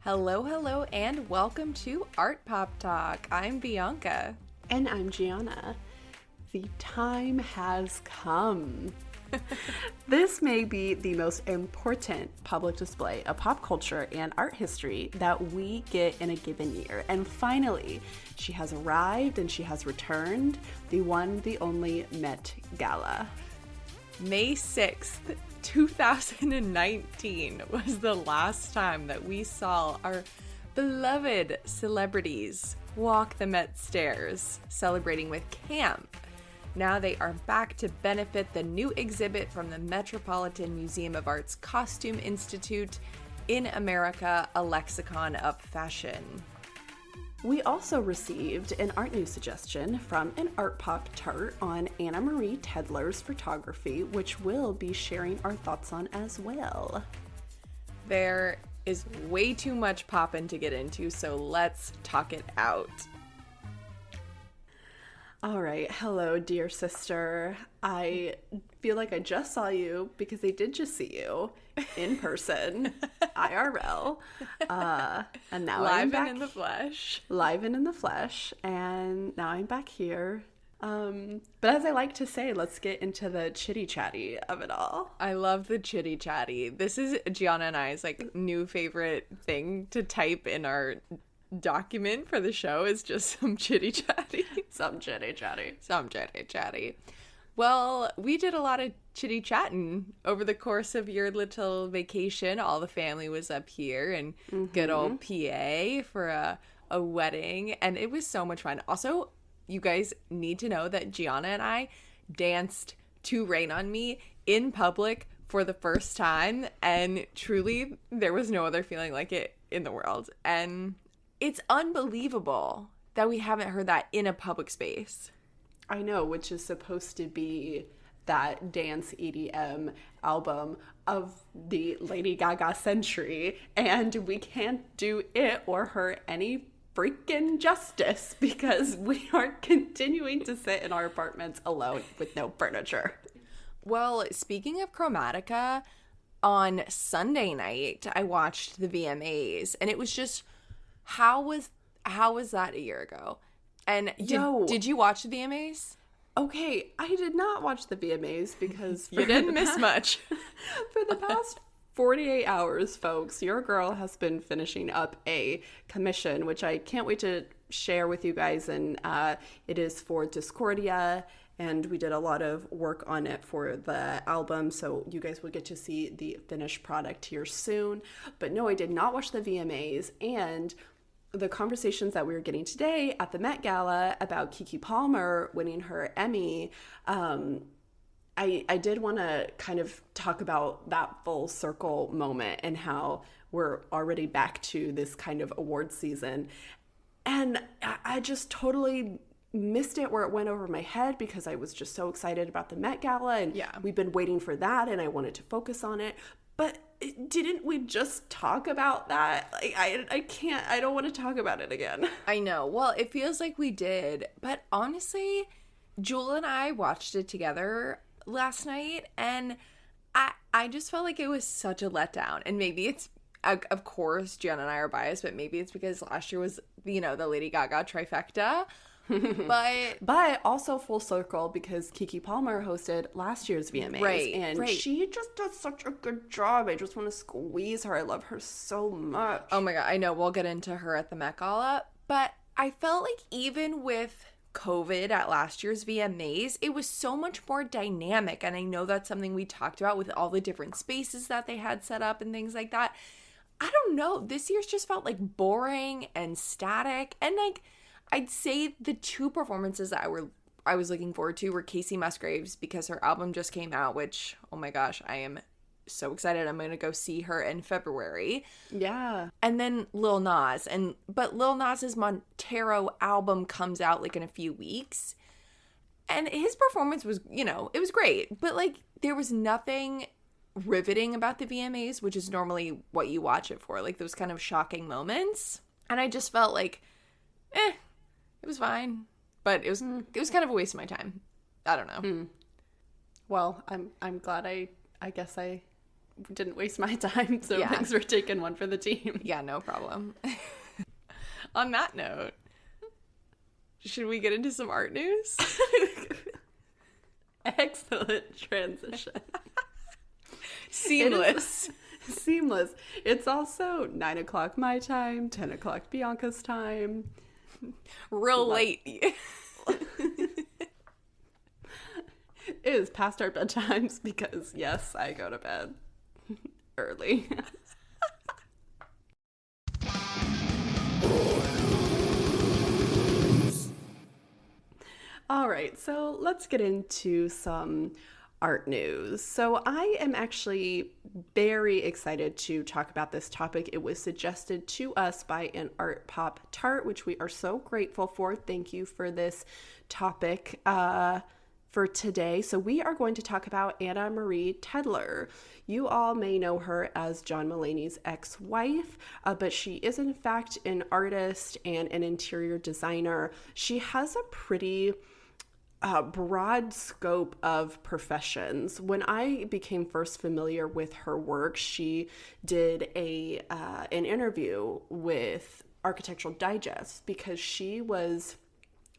Hello, hello, and welcome to Artpop Talk. I'm Bianca. And I'm Gianna. The time has come. This may be the most important public display of pop culture and art history that we get in a given year. And finally, she has arrived and she has returned, the one, the only Met Gala. May 6th, 2019 was the last time that we saw our beloved celebrities walk the Met stairs, celebrating with camp. Now they are back to benefit the new exhibit from the Metropolitan Museum of Art's Costume Institute in America, a Lexicon of Fashion. We also received an art news suggestion from an Artpop Tart on Anna Marie Tendler's photography, which we'll be sharing our thoughts on as well. There is way too much poppin' to get into, so let's talk it out. All right. Hello, dear sister. I feel like I just saw you because I did just see you in person, IRL. And now I'm back. Live and in the flesh. Live and in the flesh. And now I'm back here. But as I like to say, let's get into the chitty chatty of it all. I love the chitty chatty. This is Gianna and I's new favorite thing to type in our document for the show is just some chitty chatty. Some chitty chatty. Some chitty chatty. Well, we did a lot of chitty chatting over the course of your little vacation. All the family was up here in good old PA for a wedding, and it was so much fun. Also, you guys need to know that Gianna and I danced to Rain on Me in public for the first time, and truly there was no other feeling like it in the world. And it's unbelievable that we haven't heard that in a public space. I know, which is supposed to be that dance EDM album of the Lady Gaga century, and we can't do it or her any freaking justice because we are continuing to sit in our apartments alone with no furniture. Well, speaking of Chromatica, on Sunday night, I watched the VMAs, and it was just, how was that a year ago? And did you watch the VMAs? Okay, I did not watch the VMAs because you didn't miss much. For the past 48 hours, folks, your girl has been finishing up a commission, which I can't wait to share with you guys. And it is for Discordia, and we did a lot of work on it for the album, so you guys will get to see the finished product here soon. But no, I did not watch the VMAs, and the conversations that we were getting today at the Met Gala about Keke Palmer winning her Emmy, I did want to kind of talk about that full circle moment and how we're already back to this kind of award season. And I just totally missed it where it went over my head because I was just so excited about the Met Gala, and we've been waiting for that, and I wanted to focus on it. But didn't we just talk about that? Like, I don't want to talk about it again. I know. Well, it feels like we did. But honestly, Jewel and I watched it together last night, and I just felt like it was such a letdown. And maybe it's, of course, Gianna and I are biased, but maybe it's because last year was, the Lady Gaga trifecta. But also full circle because Keke Palmer hosted last year's VMAs, and she just does such a good job. I just want to squeeze her. I love her so much. Oh my god, I know. We'll get into her at the Met Gala, but I felt like even with COVID at last year's VMAs, it was so much more dynamic, and I know that's something we talked about with all the different spaces that they had set up and things like that. I don't know. This year's just felt like boring and static, and I'd say the two performances that I was looking forward to were Casey Musgraves, because her album just came out, which, oh my gosh, I am so excited. I'm going to go see her in February. Yeah. And then Lil Nas. But Lil Nas's Montero album comes out in a few weeks. And his performance was, it was great. But there was nothing riveting about the VMAs, which is normally what you watch it for. Those kind of shocking moments. And I just felt like, it was fine, but it was kind of a waste of my time. I don't know. Well, I'm glad I guess I didn't waste my time, so Yeah. thanks for taking one for the team. Yeah, no problem. On that note, should we get into some art news? Excellent transition. Seamless. Seamless. It's also 9 o'clock my time, 10 o'clock Bianca's time. Real late. It is past our bedtimes because, yes, I go to bed early. All right, so let's get into some art news. So I am actually very excited to talk about this topic. It was suggested to us by an Artpop Tart, which we are so grateful for. Thank you for this topic for today. So we are going to talk about Anna Marie Tendler. You all may know her as John Mulaney's ex-wife, but she is in fact an artist and an interior designer. She has a pretty broad scope of professions. When I became first familiar with her work, she did an interview with Architectural Digest because she was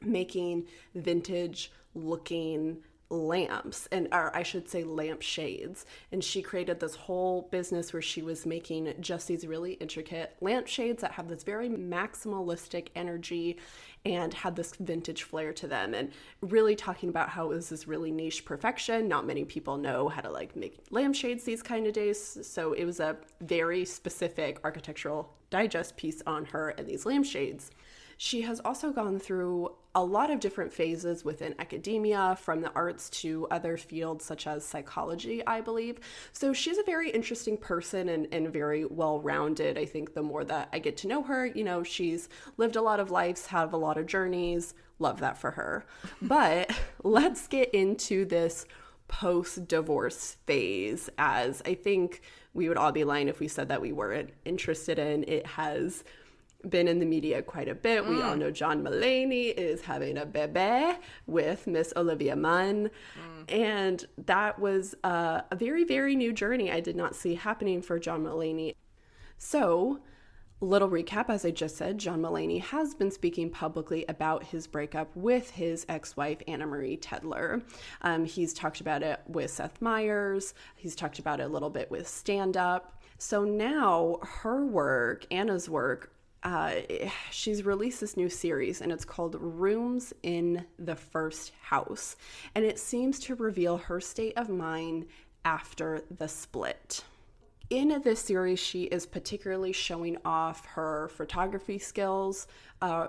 making vintage looking lamps, or I should say lamp shades, and she created this whole business where she was making just these really intricate lamp shades that have this very maximalistic energy and had this vintage flair to them, and really talking about how it was this really niche perfection. Not many people know how to like make lampshades these kind of days, so it was a very specific Architectural Digest piece on her and these lampshades. She has also gone through a lot of different phases within academia, from the arts to other fields such as psychology, I believe. So she's a very interesting person and very well-rounded. I think the more that I get to know her, you know, she's lived a lot of lives, have a lot of journeys. Love that for her. But let's get into this post-divorce phase, as I think we would all be lying if we said that we weren't interested in. It has been in the media quite a bit. We all know John Mulaney is having a bebe with Miss Olivia Munn. And that was a very, very new journey I did not see happening for John Mulaney. So, little recap, as I just said, John Mulaney has been speaking publicly about his breakup with his ex-wife, Anna Marie Tendler. He's talked about it with Seth Meyers. He's talked about it a little bit with stand-up. So now her work, Anna's work, she's released this new series, and it's called Rooms in the First House. And it seems to reveal her state of mind after the split. In this series, she is particularly showing off her photography skills.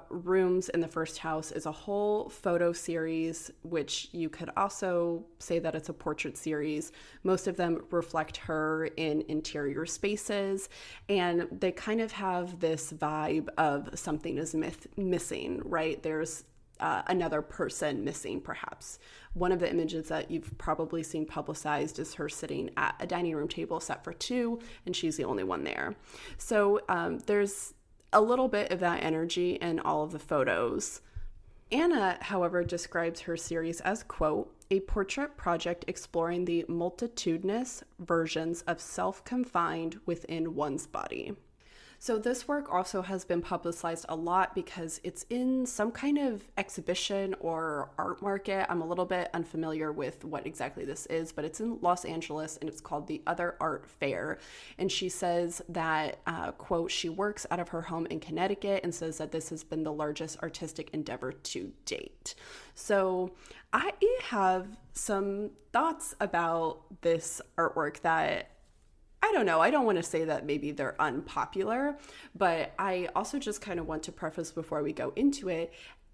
Rooms in the First House is a whole photo series, which you could also say that it's a portrait series. Most of them reflect her in interior spaces, and they kind of have this vibe of something is missing, right? There's another person missing, perhaps. One of the images that you've probably seen publicized is her sitting at a dining room table set for two, and she's the only one there. So there's a little bit of that energy in all of the photos. Anna, however, describes her series as, quote, a portrait project exploring the multitudinous versions of self-confined within one's body. So this work also has been publicized a lot because it's in some kind of exhibition or art market. I'm a little bit unfamiliar with what exactly this is, but it's in Los Angeles, and it's called the Other Art Fair. And she says that, quote, she works out of her home in Connecticut, and says that this has been the largest artistic endeavor to date. So I have some thoughts about this artwork that, I don't know, I don't want to say that maybe they're unpopular, but I also just kind of want to preface before we go into it,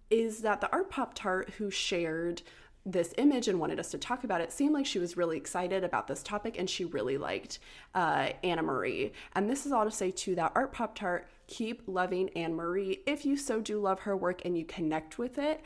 is that the Artpop Tart who shared this image and wanted us to talk about it seemed like she was really excited about this topic, and she really liked Anna Marie. And this is all to say too that Artpop Tart, keep loving Anna Marie if you so do love her work and you connect with it.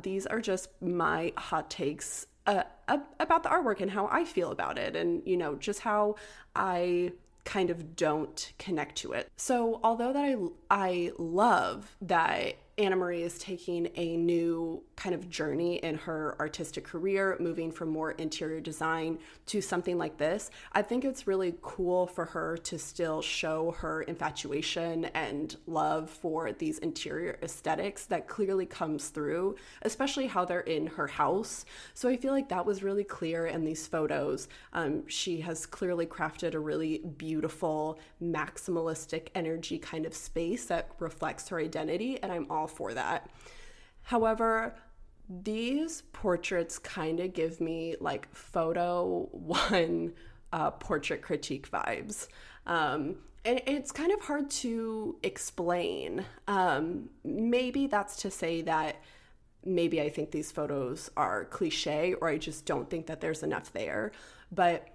These are just my hot takes about the artwork and how I feel about it, and, you know, just how I kind of don't connect to it. So although that I love that Anna Marie is taking a new kind of journey in her artistic career, moving from more interior design to something like this. I think it's really cool for her to still show her infatuation and love for these interior aesthetics that clearly comes through, especially how they're in her house. So I feel like that was really clear in these photos. She has clearly crafted a really beautiful, maximalistic energy kind of space that reflects her identity, and I'm all for that. However, these portraits kind of give me like photo one portrait critique vibes. And it's kind of hard to explain. Maybe that's to say that maybe I think these photos are cliche, or I just don't think that there's enough there. But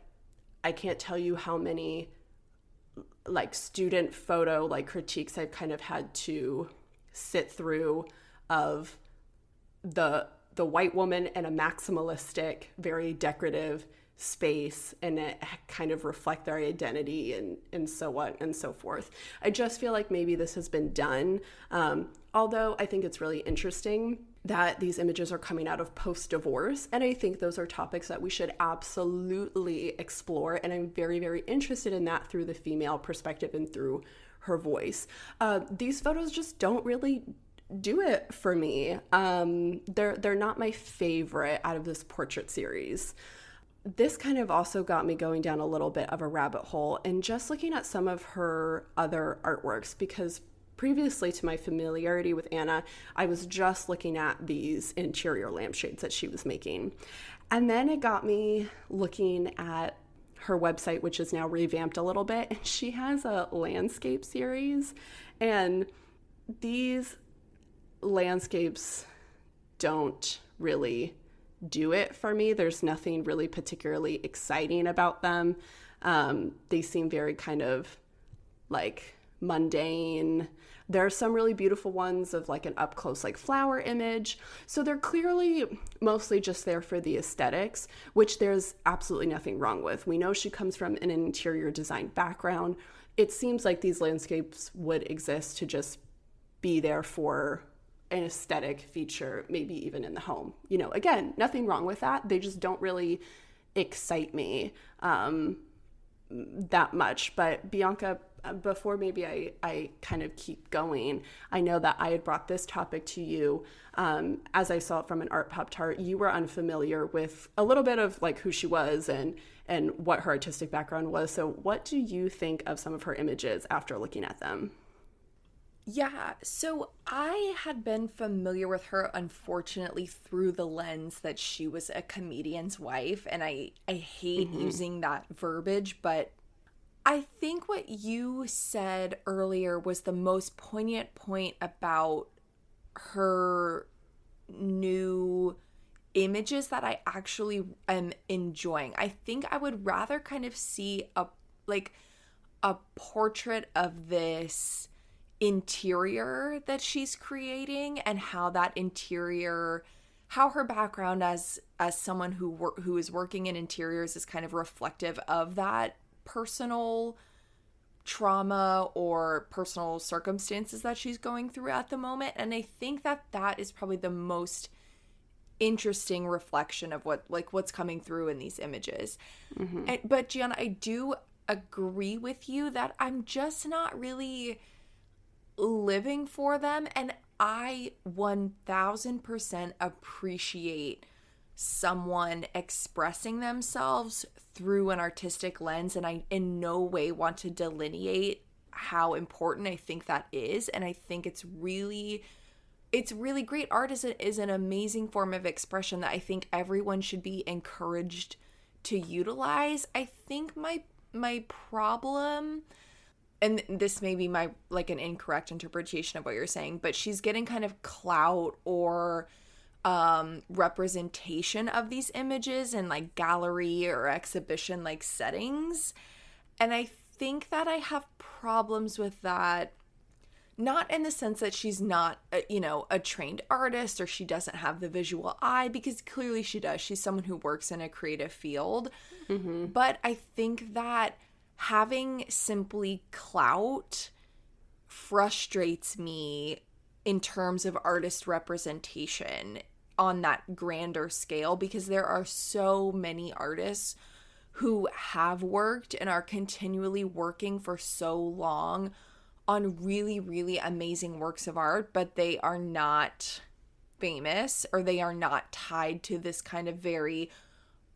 I can't tell you how many like student photo like critiques I've kind of had to sit through of the white woman in a maximalistic, very decorative space, and it kind of reflect their identity and so on and so forth. I just feel like maybe this has been done. Although I think it's really interesting that these images are coming out of post-divorce, and I think those are topics that we should absolutely explore, and I'm very, very interested in that through the female perspective and through her voice. These photos just don't really do it for me. They're not my favorite out of this portrait series. This kind of also got me going down a little bit of a rabbit hole and just looking at some of her other artworks, because previously to my familiarity with Anna, I was just looking at these interior lampshades that she was making. And then it got me looking at her website, which is now revamped a little bit, and she has a landscape series, and these landscapes don't really do it for me. There's nothing really particularly exciting about them. They seem very kind of like mundane. There are some really beautiful ones of like an up close like flower image. So they're clearly mostly just there for the aesthetics, which there's absolutely nothing wrong with. We know she comes from an interior design background. It seems like these landscapes would exist to just be there for an aesthetic feature, maybe even in the home. You know, again, nothing wrong with that. They just don't really excite me that much. But Bianca, before maybe I kind of keep going, I know that I had brought this topic to you as I saw it from an Artpop Tart. You were unfamiliar with a little bit of like who she was and what her artistic background was. So what do you think of some of her images after looking at them? Yeah, so I had been familiar with her, unfortunately, through the lens that she was a comedian's wife, and I hate using that verbiage, but I think what you said earlier was the most poignant point about her new images that I actually am enjoying. I think I would rather kind of see a portrait of this interior that she's creating, and how that interior, how her background as someone who is working in interiors is kind of reflective of that personal trauma or personal circumstances that she's going through at the moment. And I think that is probably the most interesting reflection of what's coming through in these images. But Gianna, I do agree with you that I'm just not really living for them, and I 1000% appreciate someone expressing themselves through an artistic lens, and I in no way want to delineate how important I think that is. And I think it's really great. Art is an amazing form of expression that I think everyone should be encouraged to utilize. I think my problem, and this may be my like an incorrect interpretation of what you're saying, but she's getting kind of clout or representation of these images in like gallery or exhibition like settings. And I think that I have problems with that, not in the sense that she's not a trained artist or she doesn't have the visual eye, because clearly she does. She's someone who works in a creative field. But I think that having simply clout frustrates me in terms of artist representation on that grander scale, because there are so many artists who have worked and are continually working for so long on really, really amazing works of art, but they are not famous, or they are not tied to this kind of very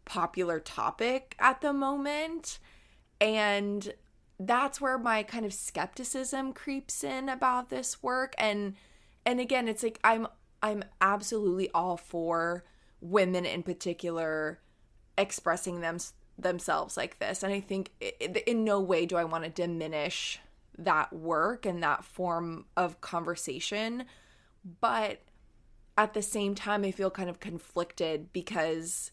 popular topic at the moment. And that's where my kind of skepticism creeps in about this work. And again, it's like I'm absolutely all for women in particular expressing themselves like this. And I think in no way do I want to diminish that work and that form of conversation. But at the same time, I feel kind of conflicted because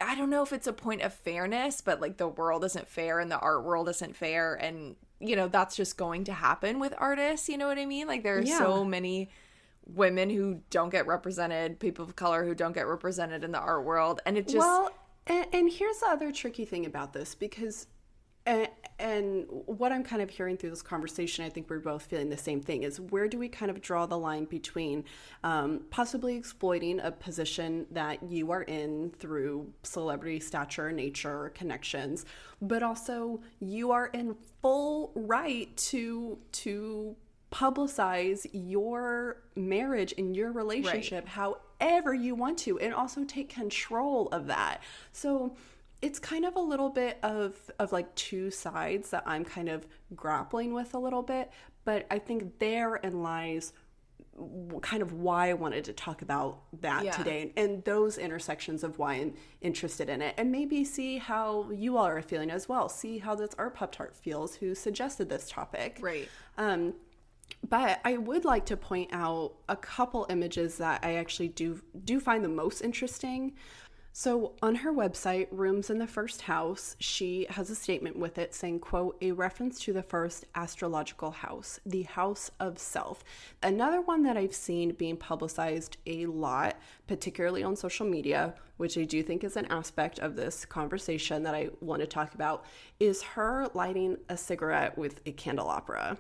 I don't know if it's a point of fairness, but like the world isn't fair and the art world isn't fair. And, you know, that's just going to happen with artists. You know what I mean? Like there are so many women who don't get represented, people of color who don't get represented in the art world. And it just... Well, and here's the other tricky thing about this, because... And what I'm kind of hearing through this conversation, I think we're both feeling the same thing, is where do we kind of draw the line between possibly exploiting a position that you are in through celebrity stature, nature, or connections, but also you are in full right to publicize your marriage and your relationship however you want to, and also take control of that. So it's kind of a little bit of like two sides that I'm kind of grappling with a little bit, but I think therein lies kind of why I wanted to talk about that today, and those intersections of why I'm interested in it, and maybe see how you all are feeling as well. See how this Artpop Tart feels, who suggested this topic. Right. But I would like to point out a couple images that I actually do find the most interesting. So on her website, Rooms in the First House, she has a statement with it saying, quote, a reference to the first astrological house, the house of self. Another one that I've seen being publicized a lot, particularly on social media, which I do think is an aspect of this conversation that I want to talk about, is her lighting a cigarette with a candelabra.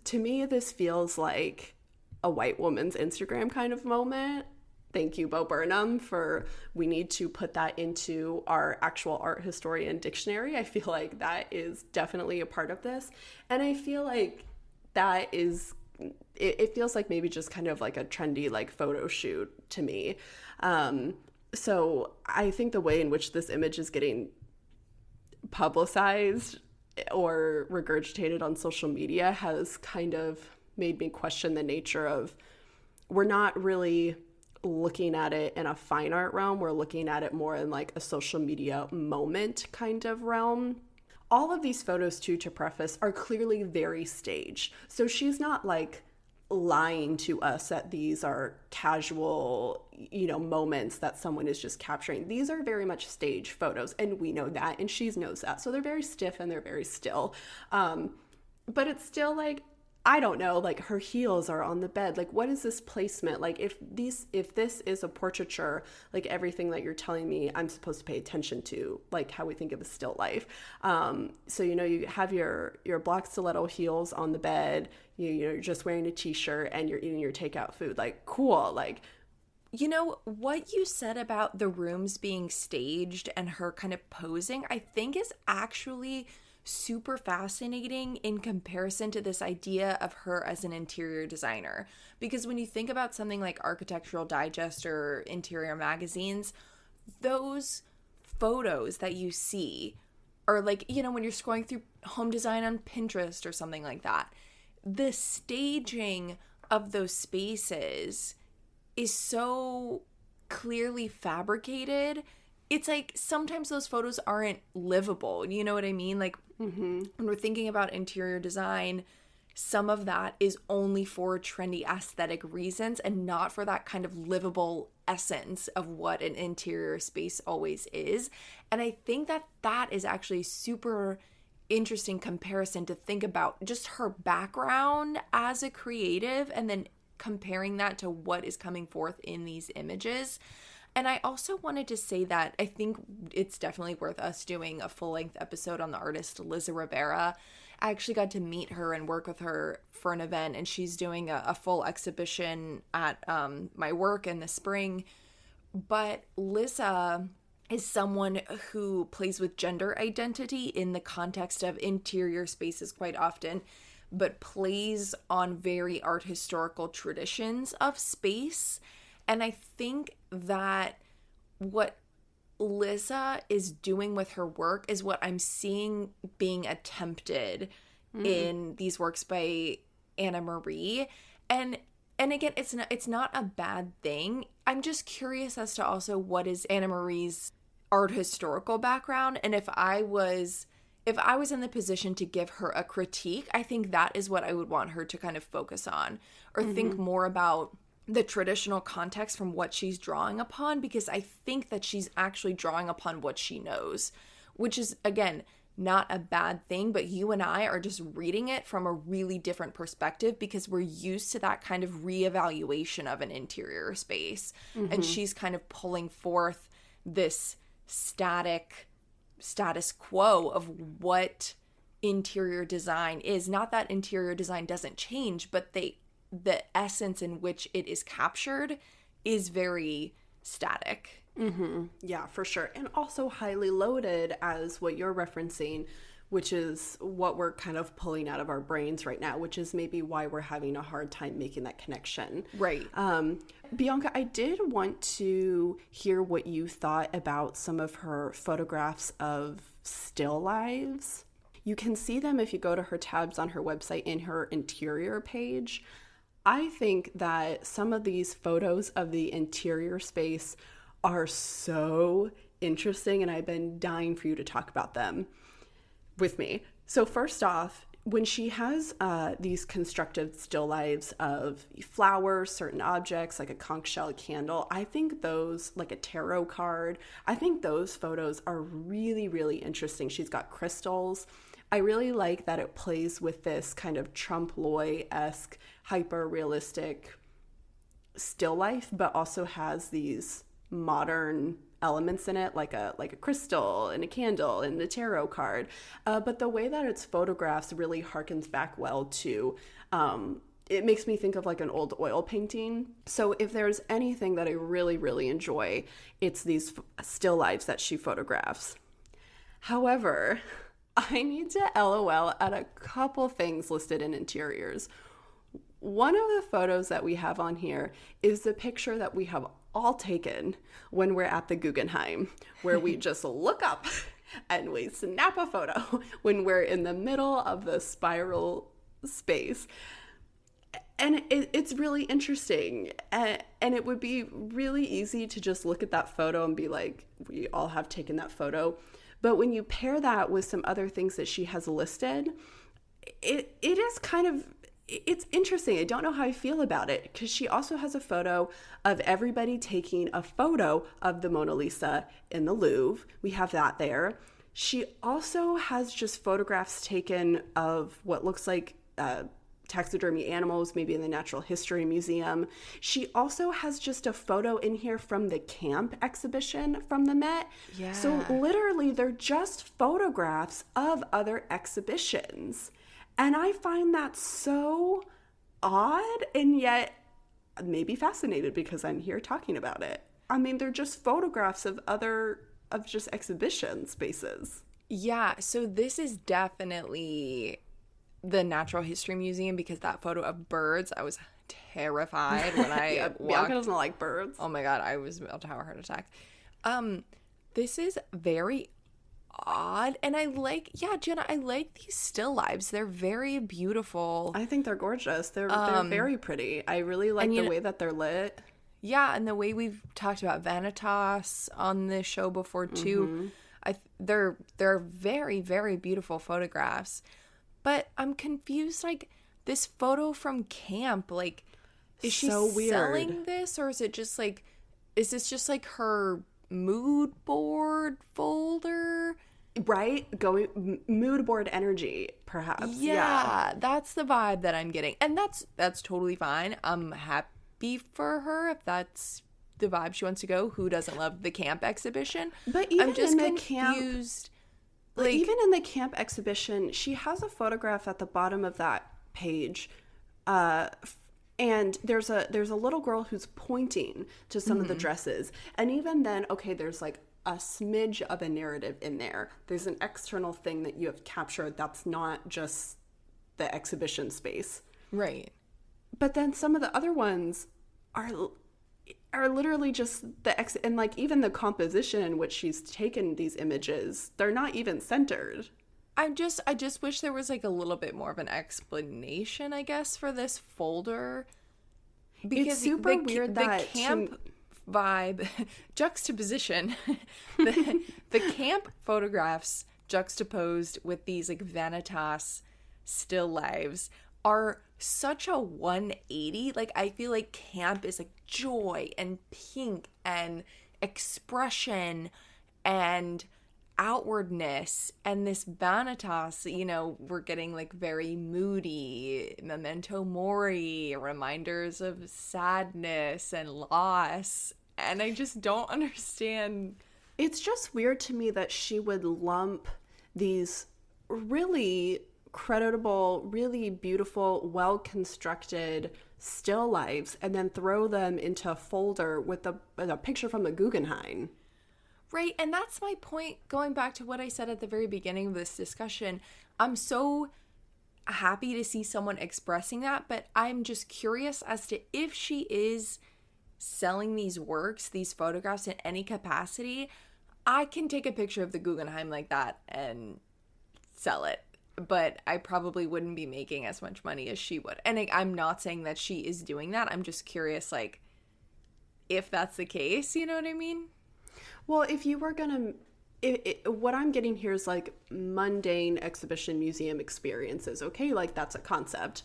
To me, this feels like a white woman's Instagram kind of moment. Thank you, Bo Burnham, for we need to put that into our actual art historian dictionary. I feel like that is definitely a part of this. And I feel like that is, it feels like maybe just kind of like a trendy like photo shoot to me. So I think the way in which this image is getting publicized or regurgitated on social media has kind of made me question the nature of, we're not really looking at it in a fine art realm, we're looking at it more in like a social media moment kind of realm. All of these photos, too, to preface, are clearly very staged. So she's not like lying to us that these are casual, you know, moments that someone is just capturing. These are very much staged photos, and we know that, and she knows that. So they're very stiff and they're very still. But it's still like, I don't know, like her heels are on the bed. Like, what is this placement? Like, if this is a portraiture, like everything that you're telling me, I'm supposed to pay attention to, like how we think of a still life. So, you know, you have your black stiletto heels on the bed, you're just wearing a t-shirt and you're eating your takeout food. Like, cool. Like, you know, what you said about the rooms being staged and her kind of posing, I think is actually super fascinating in comparison to this idea of her as an interior designer. Because when you think about something like Architectural Digest or interior magazines, those photos that you see are like, you know, when you're scrolling through home design on Pinterest or something like that, the staging of those spaces is so clearly fabricated. It's like sometimes those photos aren't livable. You know what I mean? Like when we're thinking about interior design, some of that is only for trendy aesthetic reasons and not for that kind of livable essence of what an interior space always is. And I think that that is actually super interesting comparison to think about just her background as a creative and then comparing that to what is coming forth in these images. And I also wanted to say that I think it's definitely worth us doing a full-length episode on the artist Liza Rivera I actually got to meet her and work with her for an event, and she's doing a full exhibition at my work in the spring. But Lisa is someone who plays with gender identity in the context of interior spaces quite often, but plays on very art historical traditions of space. And I think that what Lisa is doing with her work is what I'm seeing being attempted in these works by Anna Marie. And again, it's not a bad thing. I'm just curious as to also what is Anna Marie's art historical background, and if I was in the position to give her a critique, I think that is what I would want her to kind of focus on, or think more about the traditional context from what she's drawing upon, because I think that she's actually drawing upon what she knows, which is, again, not a bad thing, but you and I are just reading it from a really different perspective because we're used to that kind of reevaluation of an interior space. And she's kind of pulling forth this status quo of what interior design is. Not that interior design doesn't change, but the essence in which it is captured is very static. Yeah, for sure. And also highly loaded, as what you're referencing, which is what we're kind of pulling out of our brains right now, which is maybe why we're having a hard time making that connection. Right. Bianca, I did want to hear what you thought about some of her photographs of still lives. You can see them if you go to her tabs on her website in her interior page. I think that some of these photos of the interior space are so interesting, and I've been dying for you to talk about them with me. So first off, when she has these constructed still lives of flowers, certain objects, like a conch shell candle, I think those, like a tarot card, I think those photos are really, really interesting. She's got crystals. I really like that it plays with this kind of trompe-l'oeil-esque, hyper-realistic still life, but also has these modern elements in it, like a crystal and a candle and the tarot card. But the way that it's photographed really harkens back well to, it makes me think of like an old oil painting. So if there's anything that I really, really enjoy, it's these still lives that she photographs. However, I need to LOL at a couple things listed in interiors. One of the photos that we have on here is the picture that we have all taken when we're at the Guggenheim, where we just look up and we snap a photo when we're in the middle of the spiral space. And it's really interesting. And it would be really easy to just look at that photo and be like, we all have taken that photo. But when you pair that with some other things that she has listed, it is kind of, it's interesting. I don't know how I feel about it, because she also has a photo of everybody taking a photo of the Mona Lisa in the Louvre. We have that there. She also has just photographs taken of what looks like taxidermy animals, maybe in the Natural History Museum. She also has just a photo in here from the camp exhibition from the Met. Yeah. So literally, they're just photographs of other exhibitions. And I find that so odd, and yet maybe fascinated because I'm here talking about it. I mean, they're just photographs of just exhibition spaces. Yeah, so this is definitely the Natural History Museum, because that photo of birds, I was terrified when I walked. Bianca doesn't like birds. Oh my God, I was about to have a heart attack. This is very odd, and I like, Jenna, I like these still lives. They're very beautiful. I think they're gorgeous. They're very pretty. I really like the way that they're lit. Yeah, and the way we've talked about Vanitas on this show before too. They're very, very beautiful photographs. But I'm confused, like, this photo from camp, like, is she selling this, or is it just like, is this just like her mood board folder? Right? Going mood board energy, perhaps. Yeah, that's the vibe that I'm getting. And that's totally fine. I'm happy for her if that's the vibe she wants to go. Who doesn't love the camp exhibition? But even I'm just in the confused. Like, even in the camp exhibition, she has a photograph at the bottom of that page, and there's a little girl who's pointing to some of the dresses, and even then, okay, there's like a smidge of a narrative in there. There's an external thing that you have captured that's not just the exhibition space, right. but then some of the other ones are literally just and like even the composition in which she's taken these images, they're not even centered. I just wish there was like a little bit more of an explanation, I guess, for this folder, because it's super weird that the camp vibe juxtaposition, the camp photographs juxtaposed with these like Vanitas still lives are such a 180. Like, I feel like camp is like joy and pink and expression and outwardness, and this Vanitas, you know, we're getting like very moody, memento mori, reminders of sadness and loss, and I just don't understand. It's just weird to me that she would lump these really creditable, really beautiful, well-constructed still lifes and then throw them into a folder with a picture from the Guggenheim. Right, and that's my point, going back to what I said at the very beginning of this discussion. I'm so happy to see someone expressing that, but I'm just curious as to if she is selling these works, these photographs in any capacity. I can take a picture of the Guggenheim like that and sell it, but I probably wouldn't be making as much money as she would. And I'm not saying that she is doing that. I'm just curious, like, if that's the case, you know what I mean? Well, if you were going to, what I'm getting here is like mundane exhibition museum experiences. Okay, like that's a concept.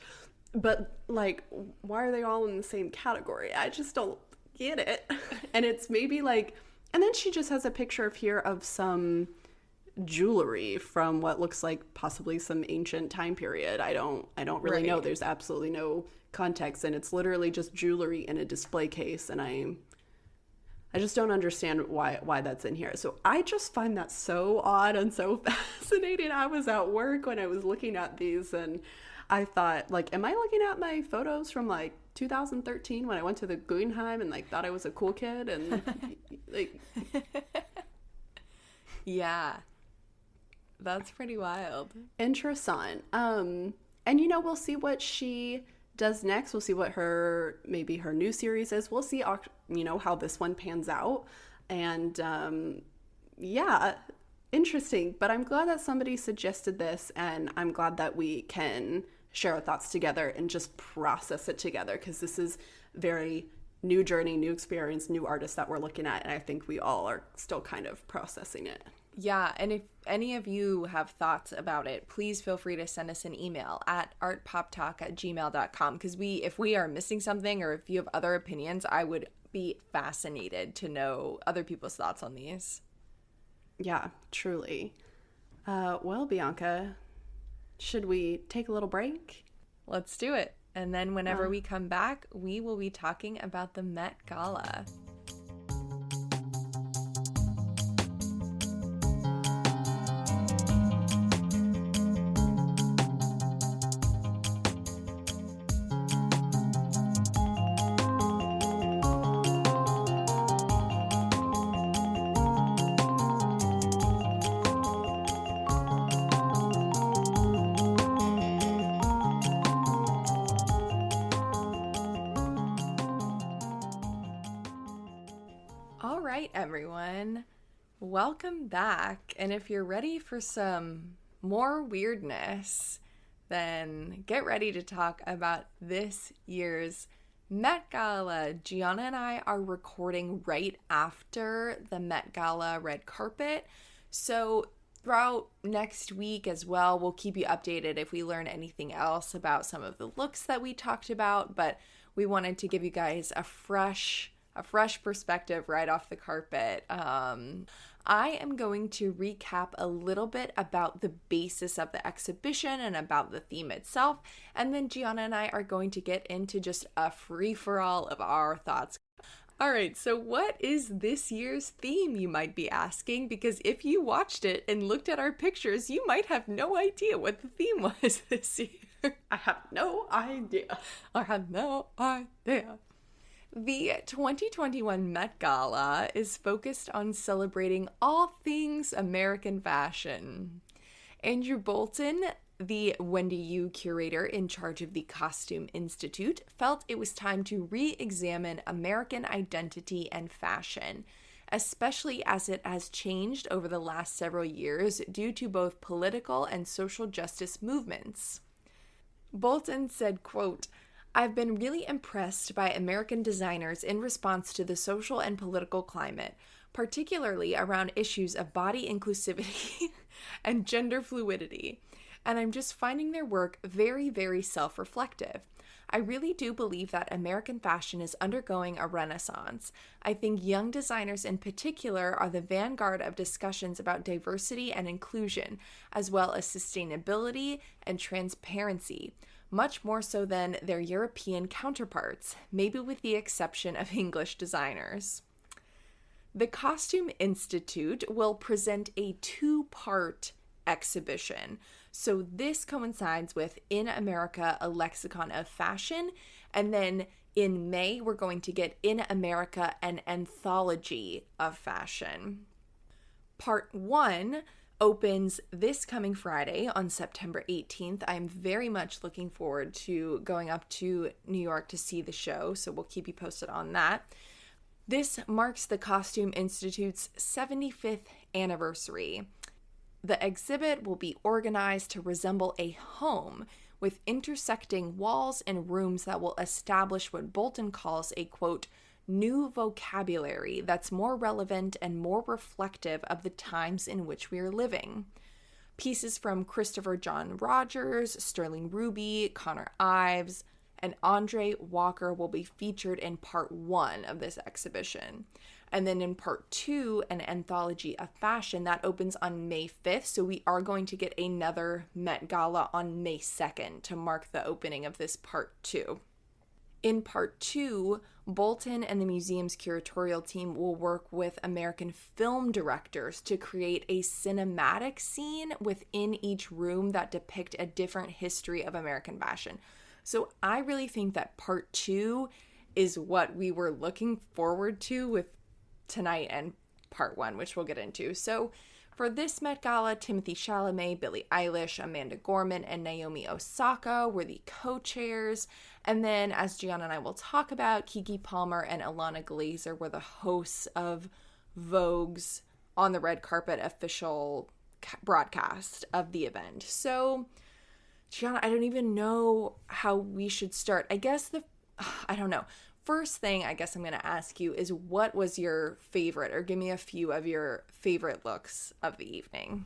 But like, why are they all in the same category? I just don't get it. And it's maybe like, and then she just has a picture of here of some jewelry from what looks like possibly some ancient time period. I don't really know. There's absolutely no context, and it's literally just jewelry in a display case, and I just don't understand why that's in here. So I just find that so odd and so fascinating. I was at work when I was looking at these, and I thought, like, am I looking at my photos from like 2013 when I went to the Guggenheim and like thought I was a cool kid and like yeah. That's pretty wild. Interessant. And you know, we'll see what she does next. We'll see what maybe her new series is. We'll see, you know, how this one pans out. And yeah, interesting. But I'm glad that somebody suggested this, and I'm glad that we can share our thoughts together and just process it together, because this is very new journey, new experience, new artist that we're looking at, and I think we all are still kind of processing it. Yeah, and if any of you have thoughts about it, please feel free to send us an email at artpoptalk@gmail.com, because if we are missing something, or if you have other opinions, I would be fascinated to know other people's thoughts on these. Yeah, truly. Well, Bianca, should we take a little break? Let's do it. And then whenever we come back, we will be talking about the Met Gala. All right, everyone, welcome back. And if you're ready for some more weirdness, then get ready to talk about this year's Met Gala. Gianna and I are recording right after the Met Gala red carpet, so throughout next week as well, we'll keep you updated if we learn anything else about some of the looks that we talked about, but we wanted to give you guys a fresh perspective right off the carpet. I am going to recap a little bit about the basis of the exhibition and about the theme itself, and then Gianna and I are going to get into just a free-for-all of our thoughts. All right, so what is this year's theme, you might be asking? Because if you watched it and looked at our pictures, you might have no idea what the theme was this year. I have no idea. I have no idea. The 2021 Met Gala is focused on celebrating all things American fashion. Andrew Bolton, the Wendy Yu curator in charge of the Costume Institute, felt it was time to re-examine American identity and fashion, especially as it has changed over the last several years due to both political and social justice movements. Bolton said, quote, "I've been really impressed by American designers in response to the social and political climate, particularly around issues of body inclusivity and gender fluidity. And I'm just finding their work very, very self-reflective. I really do believe that American fashion is undergoing a renaissance. I think young designers in particular are the vanguard of discussions about diversity and inclusion, as well as sustainability and transparency, much more so than their European counterparts, maybe with the exception of English designers." The Costume Institute will present a two-part exhibition. So this coincides with In America, a Lexicon of Fashion. And then in May, we're going to get In America, an Anthology of Fashion. Part 1 opens this coming Friday on September 18th. I'm very much looking forward to going up to New York to see the show, so we'll keep you posted on that. This marks the Costume Institute's 75th anniversary. The exhibit will be organized to resemble a home with intersecting walls and rooms that will establish what Bolton calls a, quote, new vocabulary that's more relevant and more reflective of the times in which we are living. Pieces from Christopher John Rogers, Sterling Ruby, Connor Ives, and Andre Walker will be featured in part 1 of this exhibition. And then in part 2, an Anthology of Fashion that opens on May 5th. So we are going to get another Met Gala on May 2nd to mark the opening of this part 2. In part 2, Bolton and the museum's curatorial team will work with American film directors to create a cinematic scene within each room that depict a different history of American fashion. So I really think that part 2 is what we were looking forward to with tonight and part 1, which we'll get into. So for this Met Gala, Timothée Chalamet, Billie Eilish, Amanda Gorman, and Naomi Osaka were the co-chairs. And then, as Gianna and I will talk about, Keke Palmer and Ilana Glazer were the hosts of Vogue's On the Red Carpet official broadcast of the event. So, Gianna, I don't even know how we should start. I don't know. First thing I guess I'm going to ask you is, what was your favorite, or give me a few of your favorite looks of the evening?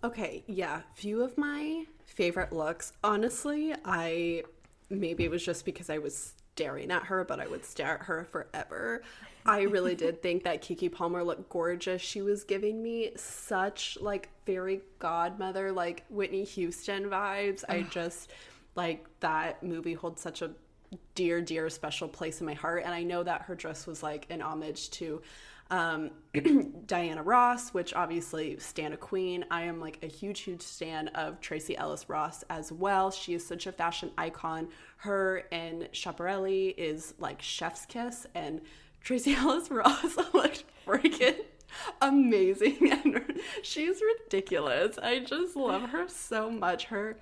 Okay, yeah, few of my favorite looks. Honestly, maybe it was just because I was staring at her, but I would stare at her forever. I really did think that Keke Palmer looked gorgeous. She was giving me such, fairy godmother, Whitney Houston vibes. I just, that movie holds such a dear special place in my heart. And I know that her dress was an homage to Diana Ross, which obviously stan a queen. I am a huge stan of Tracee Ellis Ross as well. She is such a fashion icon. Her and Schiaparelli is chef's kiss, and Tracee Ellis Ross looked freaking amazing, and she's ridiculous. I just love her so much. Her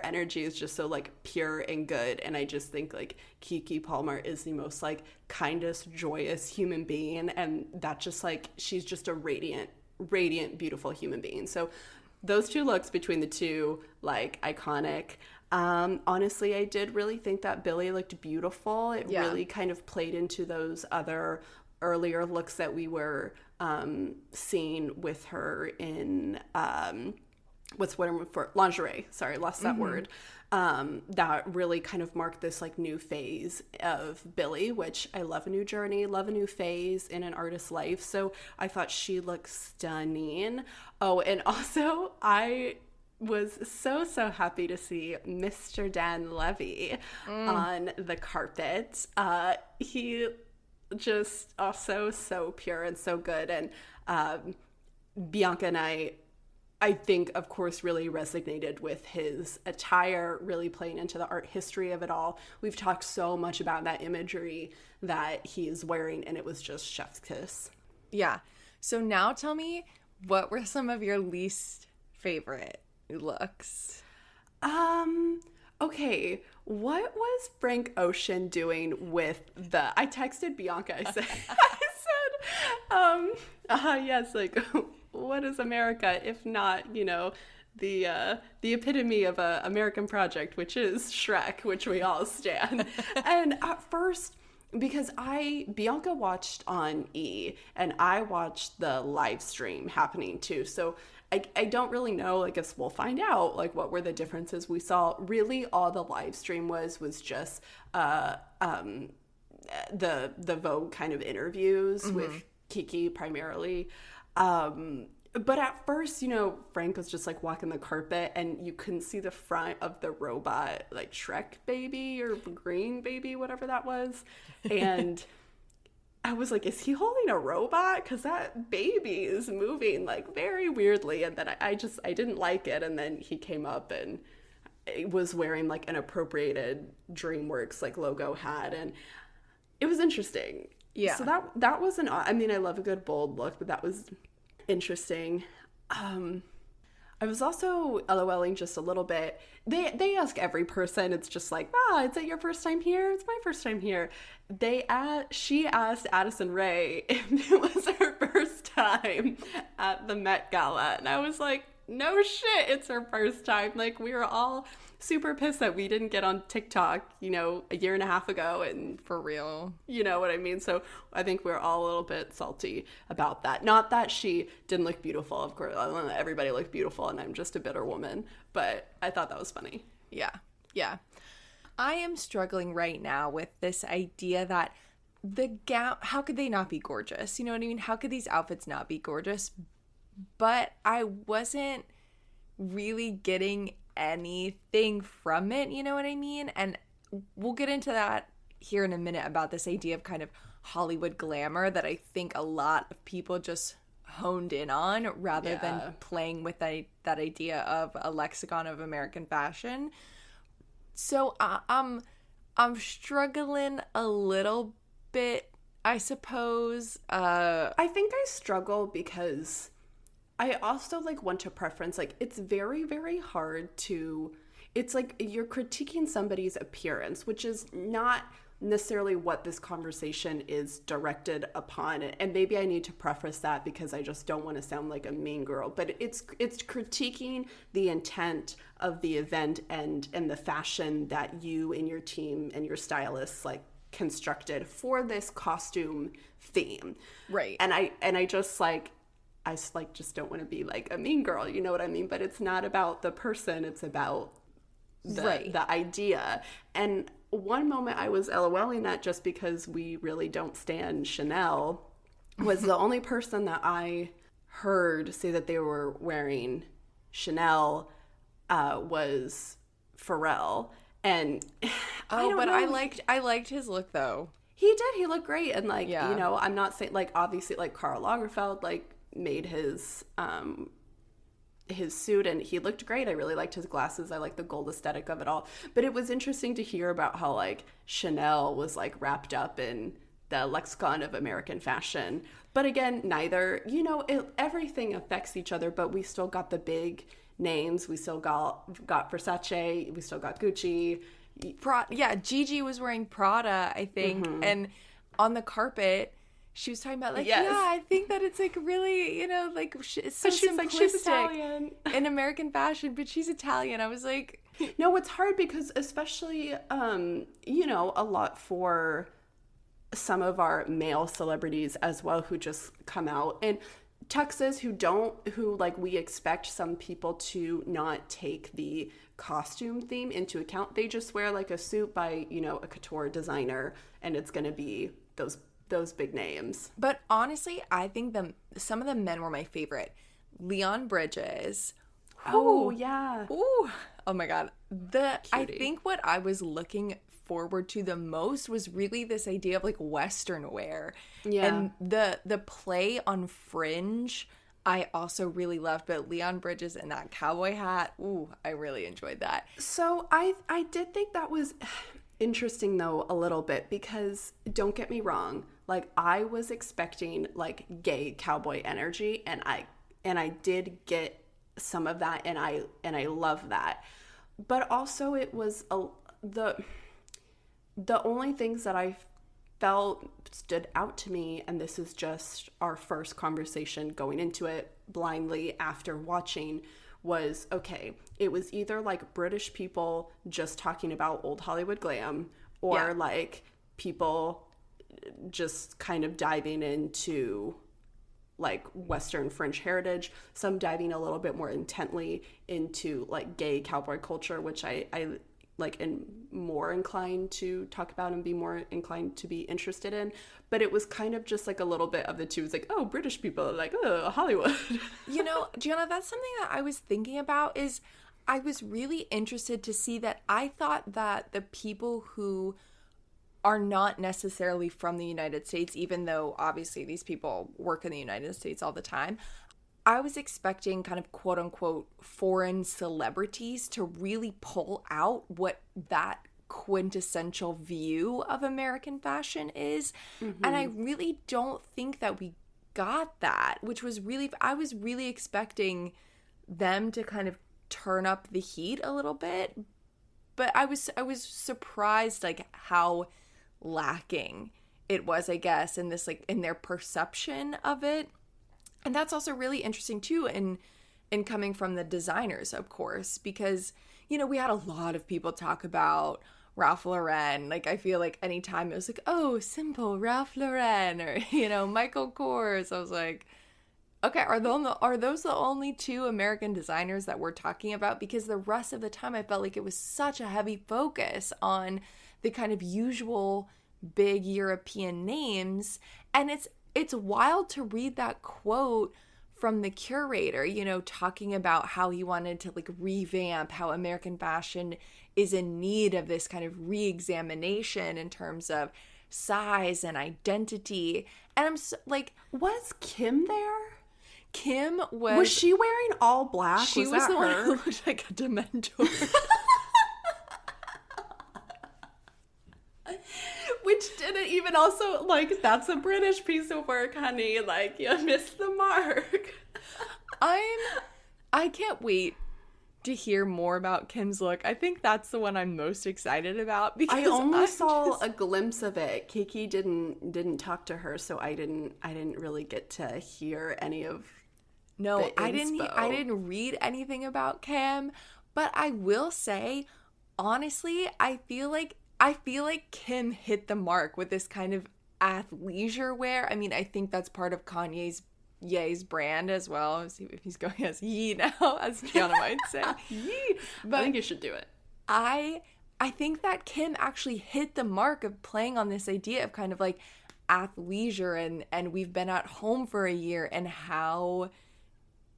energy is just so pure and good, and I just think Keke Palmer is the most kindest, joyous human being, and that just she's just a radiant, beautiful human being. So those two looks between the two, iconic. Honestly, I did really think that Billie looked beautiful. It really kind of played into those other earlier looks that we were seeing with her in lingerie. Sorry, lost that word. That really kind of marked this new phase of Billie, which I love a new journey, love a new phase in an artist's life. So I thought she looked stunning. Oh, and also I was so happy to see Mr. Dan Levy on the carpet. He just so pure and so good. And Bianca and I think, of course, really resonated with his attire, really playing into the art history of it all. We've talked so much about that imagery that he is wearing, and it was just chef's kiss. Yeah. So now tell me, what were some of your least favorite looks? Okay, what was Frank Ocean doing with I texted Bianca, I said, yes, like, what is America if not, the epitome of a American project, which is Shrek, which we all stan. And at first, because Bianca watched on E, and I watched the live stream happening too, so I don't really know, I guess we'll find out, like, what were the differences we saw. Really, all the live stream was just the Vogue kind of interviews with Kiki primarily. But at first, Frank was just like walking the carpet and you couldn't see the front of the robot, like Shrek baby or green baby, whatever that was. And I was like, is he holding a robot? Because that baby is moving like very weirdly. And then I didn't like it. And then he came up and was wearing like an appropriated DreamWorks like logo hat. And it was interesting. Yeah. So that was I love a good bold look, but that was interesting. I was also LOLing just a little bit. They ask every person, it's just like, is it your first time here? It's my first time here. She asked Addison Rae if it was her first time at the Met Gala. And I was like, no shit, it's her first time. Like, we were all super pissed that we didn't get on TikTok, a year and a half ago. And for real. You know what I mean? So I think we're all a little bit salty about that. Not that she didn't look beautiful. Of course, everybody looked beautiful and I'm just a bitter woman. But I thought that was funny. Yeah. Yeah. I am struggling right now with this idea that the gown, how could they not be gorgeous? You know what I mean? How could these outfits not be gorgeous? But I wasn't really getting anything from it, you know what I mean? And we'll get into that here in a minute about this idea of kind of Hollywood glamour that I think a lot of people just honed in on rather than playing with that idea of a lexicon of American fashion. So I'm struggling a little bit, I suppose. I think I struggle because I also want to preference, it's very, very hard to, it's like you're critiquing somebody's appearance, which is not necessarily what this conversation is directed upon. And maybe I need to preface that because I just don't want to sound like a mean girl, but it's critiquing the intent of the event and the fashion that you and your team and your stylists constructed for this costume theme. Right. And I just just don't want to be like a mean girl, you know what I mean? But it's not about the person, it's about the idea. And one moment I was LOLing at, just because we really don't stand Chanel, was the only person that I heard say that they were wearing Chanel was Pharrell. And I liked his look though. He did. He looked great. And I'm not saying obviously Karl Lagerfeld made his suit and he looked great. I really liked his glasses. I liked the gold aesthetic of it all. But it was interesting to hear about how Chanel was wrapped up in the lexicon of American fashion. But again, neither, everything affects each other, but we still got the big names. We still got Versace. We still got Gucci. Gigi was wearing Prada, I think. And on the carpet, she was talking about I think that it's really, it's so simplistic she's Italian in American fashion, but she's Italian. I was like, no, it's hard because especially, a lot for some of our male celebrities as well who just come out and Texas who we expect some people to not take the costume theme into account. They just wear a suit by, a couture designer and it's going to be those big names. But honestly, I think some of the men were my favorite. Leon Bridges. Oh, yeah. Ooh. Oh my God. I think what I was looking forward to the most was really this idea of like Western wear. Yeah. And the play on fringe I also really loved, but Leon Bridges and that cowboy hat, ooh, I really enjoyed that. So I did think that was interesting though a little bit, because don't get me wrong, like I was expecting like gay cowboy energy, and I did get some of that, and I love that. But also it was the only things that I felt stood out to me, and this is just our first conversation going into it blindly after watching, was okay, it was either like British people just talking about old Hollywood glam, or like people just kind of diving into like Western French heritage, some diving a little bit more intently into like gay cowboy culture, which I like am more inclined to talk about and be more inclined to be interested in. But it was kind of just like a little bit of the two. It's like, oh, British people, like, oh, Hollywood. You know, Gianna, that's something that I was thinking about. Is I was really interested to see that. I thought that the people who are not necessarily from the United States, even though obviously these people work in the United States all the time, I was expecting kind of quote unquote foreign celebrities to really pull out what that quintessential view of American fashion is. Mm-hmm. And I really don't think that we got that, which was really, I was really expecting them to kind of turn up the heat a little bit. But I was surprised like how lacking it was, I guess, in this, like, in their perception of it. And that's also really interesting too in coming from the designers, of course, because, you know, we had a lot of people talk about Ralph Lauren. Like, I feel like anytime it was like, oh, simple Ralph Lauren, or, you know, Michael Kors, I was like, okay, are those the only two American designers that we're talking about? Because the rest of the time I felt like it was such a heavy focus on the kind of usual big European names. And it's wild to read that quote from the curator, you know, talking about how he wanted to like revamp how American fashion is in need of this kind of re-examination in terms of size and identity. And I'm so, like, was Kim there? Kim was she wearing all black? She was the one who looked like a Dementor. Which didn't even also, like, that's a British piece of work, honey. Like, you missed the mark. I can't wait to hear more about Kim's look. I think that's the one I'm most excited about, because I only saw a glimpse of it. Kiki didn't talk to her, so I didn't really get to hear any of the I didn't read anything about Kim, but I will say, honestly, I feel like Kim hit the mark with this kind of athleisure wear. I mean, I think that's part of Ye's brand as well. Let's see if he's going as Ye now, as Gianna might say. Ye. But I think you should do it. I think that Kim actually hit the mark of playing on this idea of kind of like athleisure, and we've been at home for a year, and how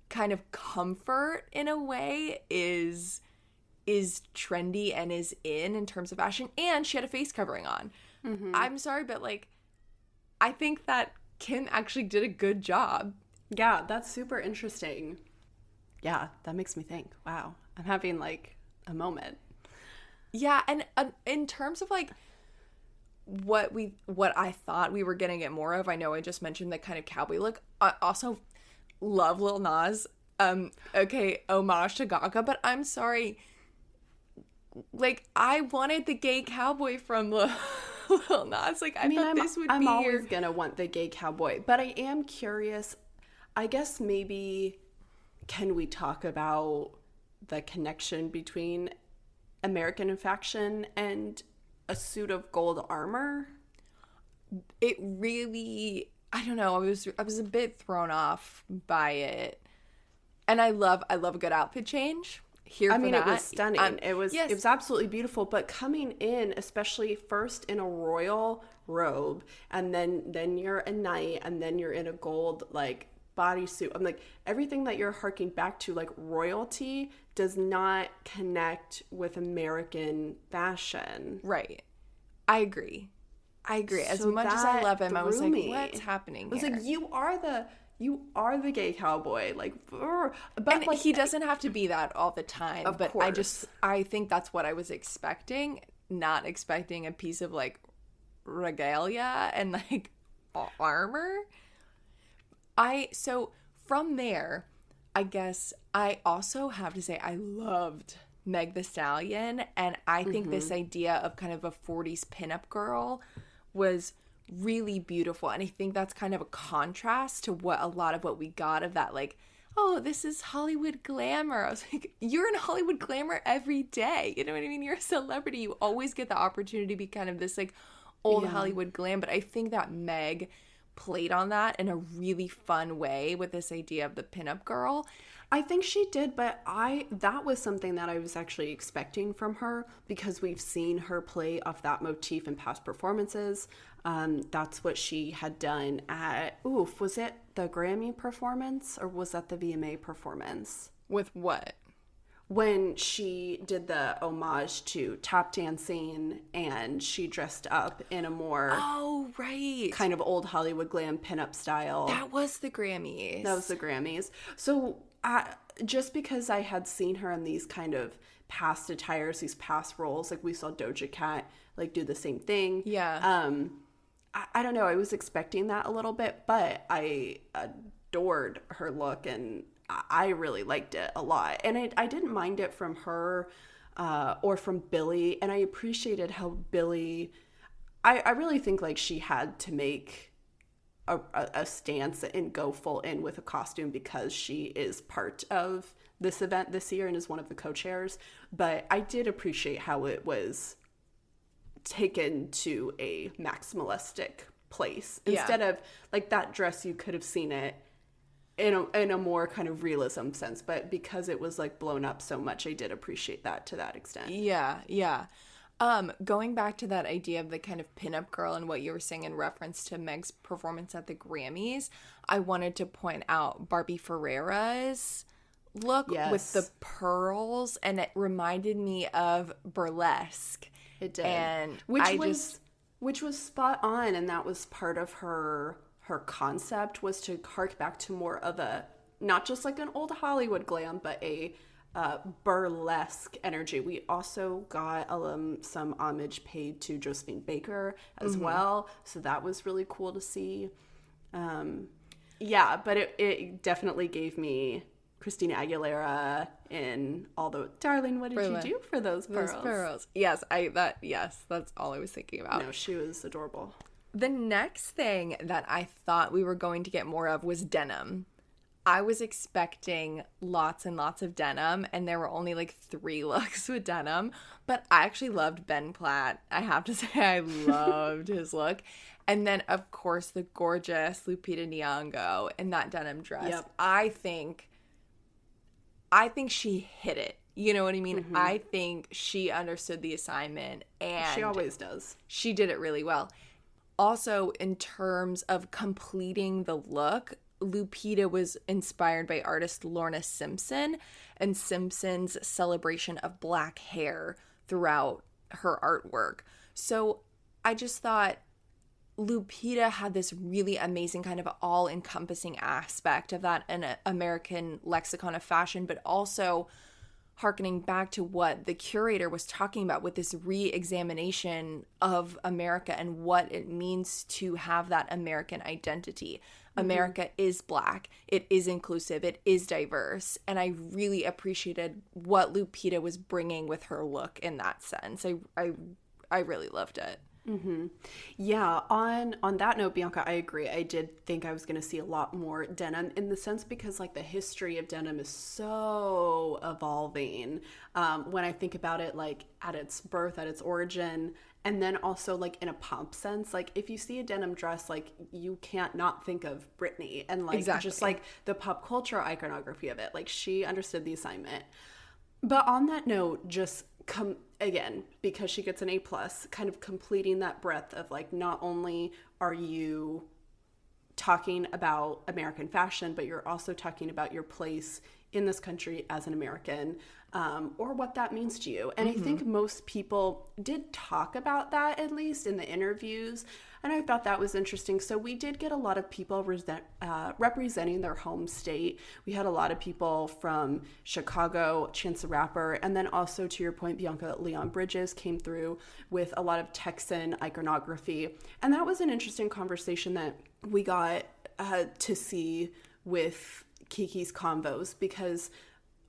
kind of comfort in a way is trendy and is in terms of fashion. And she had a face covering on. Mm-hmm. I'm sorry, but like, I think that Kim actually did a good job. Yeah, that's super interesting. Yeah, that makes me think, wow, I'm having like a moment. Yeah, and in terms of like what I thought we were gonna get more of, I know I just mentioned the kind of cowboy look. I also love Lil Nas. Okay, homage to Gaga, but I'm sorry, like, I wanted the gay cowboy from Lil Nas. Like, I thought this would be I'm always gonna want the gay cowboy, but I am curious. I guess maybe can we talk about the connection between American fashion and a suit of gold armor? It really, I don't know. I was a bit thrown off by it, and I love a good outfit change. It was stunning. It was absolutely beautiful. But coming in, especially first in a royal robe, and then you're a knight, and then you're in a gold like bodysuit. I'm like, everything that you're harking back to, like royalty, does not connect with American fashion. Right. I agree. As So much as I love him, I was like, me. what's happening I was here? like, you are the gay cowboy. Like, but and like, he doesn't have to be that all the time. Of but course. I think that's what I was expecting, not expecting a piece of like regalia and like armor. So from there, I guess I also have to say I loved Meg the Stallion, and I think this idea of kind of a 40s pinup girl was really beautiful, and I think that's kind of a contrast to what a lot of what we got of that, like, oh, this is Hollywood glamour. I was like, you're in Hollywood glamour every day, you know what I mean? You're a celebrity, you always get the opportunity to be kind of this like old Hollywood glam, but I think that Meg played on that in a really fun way with this idea of the pinup girl. I think she did, but that was something that I was actually expecting from her, because we've seen her play off that motif in past performances. That's what she had done at, was it the Grammy performance or was that the VMA performance? With what? When she did the homage to tap dancing and she dressed up in a more right, kind of old Hollywood glam pinup style. That was the Grammys. So just because I had seen her in these kind of past attires, these past roles, like we saw Doja Cat like do the same thing. Yeah. I don't know. I was expecting that a little bit, but I adored her look and I really liked it a lot. And I didn't mind it from her or from Billie. And I appreciated how Billie, I really think like she had to make a stance and go full in with a costume because she is part of this event this year and is one of the co-chairs. But I did appreciate how it was taken to a maximalistic place. Instead of like that dress, you could have seen it in a more kind of realism sense, but because it was like blown up so much, I did appreciate that to that extent. Yeah. Going back to that idea of the kind of pinup girl and what you were saying in reference to Meg's performance at the Grammys, I wanted to point out Barbie Ferreira's look with the pearls, and it reminded me of Burlesque. It did. And which was spot on, and that was part of her concept, was to hark back to more of a, not just like an old Hollywood glam, but a burlesque energy. We also got some homage paid to Josephine Baker as well, so that was really cool to see. But it definitely gave me Christina Aguilera in all the, darling, what did you do for those pearls? Those pearls. Yes, that's all I was thinking about. No, she was adorable. The next thing that I thought we were going to get more of was denim. I was expecting lots and lots of denim, and there were only like 3 looks with denim, but I actually loved Ben Platt. I have to say I loved his look. And then, of course, the gorgeous Lupita Nyong'o in that denim dress. Yep. I think she hit it. You know what I mean? I think she understood the assignment, and she always does. She did it really well. Also, in terms of completing the look, Lupita was inspired by artist Lorna Simpson and Simpson's celebration of black hair throughout her artwork. So I just thought Lupita had this really amazing kind of all-encompassing aspect of that in an American lexicon of fashion, but also harkening back to what the curator was talking about with this re-examination of America and what it means to have that American identity. America is black, it is inclusive, it is diverse, and I really appreciated what Lupita was bringing with her look in that sense. I really loved it. Yeah, on that note, Bianca, I agree. I did think I was going to see a lot more denim, in the sense because like the history of denim is so evolving. When I think about it, like at its birth, at its origin, and then also like in a pop sense, like if you see a denim dress, like you can't not think of Britney and like just like the pop culture iconography of it. Like she understood the assignment. But on that note, just again, because she gets an A+, kind of completing that breadth of like, not only are you talking about American fashion, but you're also talking about your place in this country as an American, or what that means to you. And I think most people did talk about that, at least in the interviews, and I thought that was interesting. So we did get a lot of people representing their home state. We had a lot of people from Chicago, Chance the Rapper, and then also, to your point, Bianca, Leon Bridges came through with a lot of Texan iconography. And that was an interesting conversation that we got to see with Kiki's Convos, because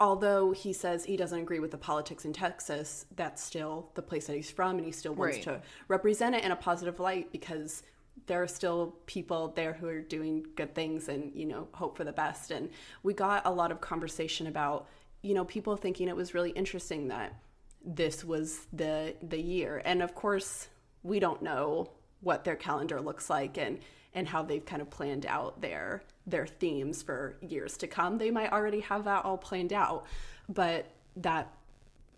although he says he doesn't agree with the politics in Texas, that's still the place that he's from, and he still wants to represent it in a positive light, because there are still people there who are doing good things and, you know, hope for the best. And we got a lot of conversation about, you know, people thinking it was really interesting that this was the year. And of course, we don't know what their calendar looks like and how they've kind of planned out their themes for years to come. They might already have that all planned out, but that